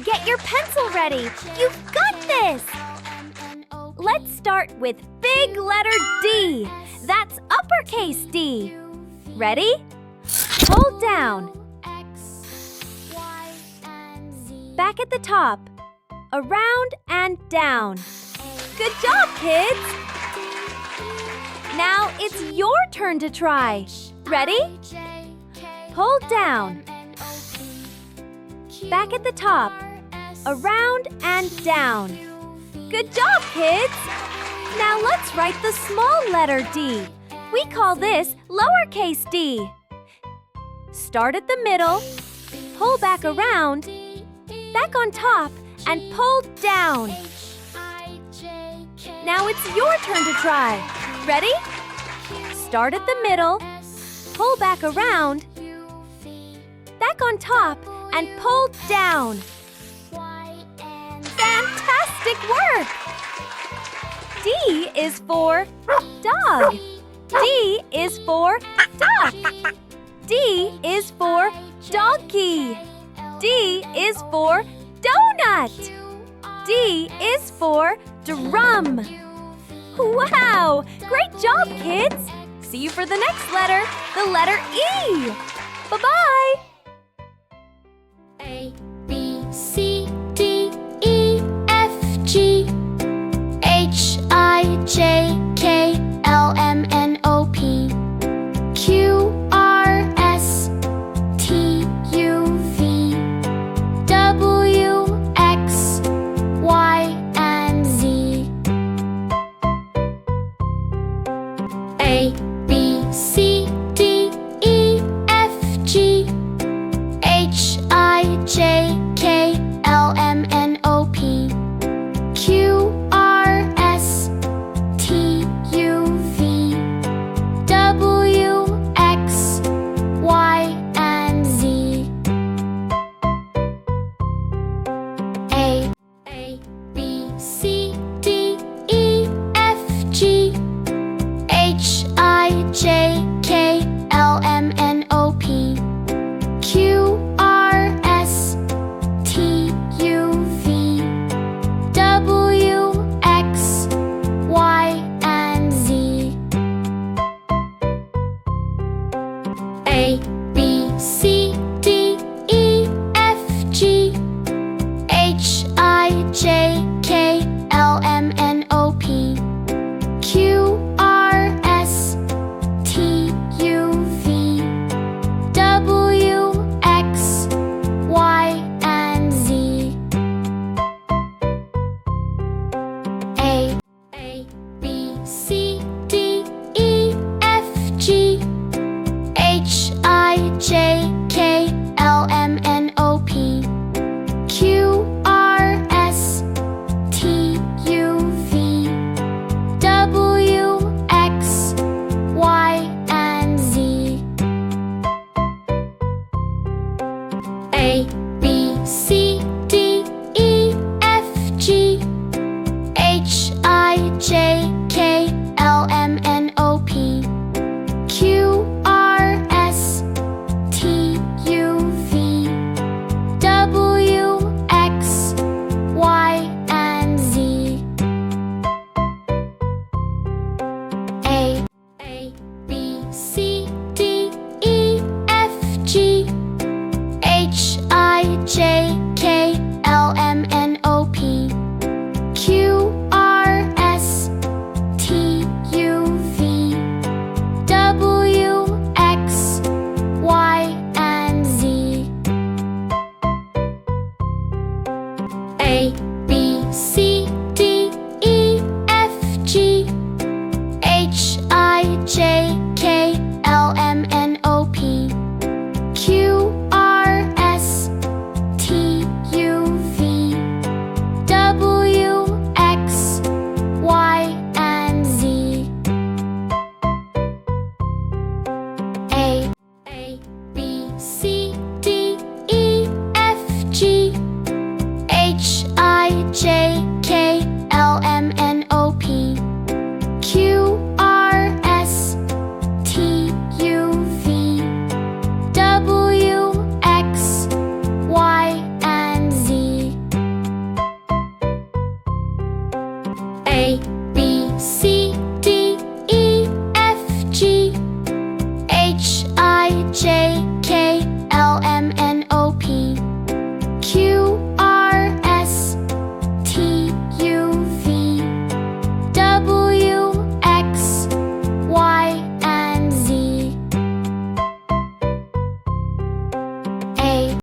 Get your pencil ready. You've got this. Let's start with big letter D. That's uppercase D. Ready? Hold down. Back at the top. Around and down. Good job, kids! Now it's your turn to try. Ready? Hold down. Back at the top. Around and down. Good job, kids! Now let's write the small letter D. We call this lowercase d. Start at the middle, pull back around, back on top, and pull down. Now it's your turn to try. Ready? Start at the middle, pull back around, back on top, and pull down. Fantastic work! D is for dog. D is for duck. D is for donkey. D is for donut. D is for drum. Wow! Great job, kids! See you for the next letter, the letter E. Bye-bye! A, B, C, D, E, F, G, H, I, J, K, L, M, N, O, P, Q, R, S, T, U, V, W, X, Y, and Z. A, B, C, D, E, F, G, H, I, J, K, L, M, N, O, P, Q, R, S, T, U, V, W, X, Y, and Z. A, B, C, D, E, F, G, H, I, J, K, L, M, N, O, P, Q, R, S, T, U, V, W, X, Y, and Z. A, B, C, D, E, F, G, H, I, J, K, L, M, N, O, P, Q, R, S, T, U, V, W, X, Y, and Z. A, B, C, D, E, F, G, H, I, J, K, L, M, N, O, P, Q, R, S, T, U, V, W, X, Y, and Z. A, B, C, D, E, F, G, H, I, J, K, L, M, N, O, P, Q, R, S, T, U, V, W, X, Y, and Z. A, B, C, D, E, F, G, H, I, A, B, C,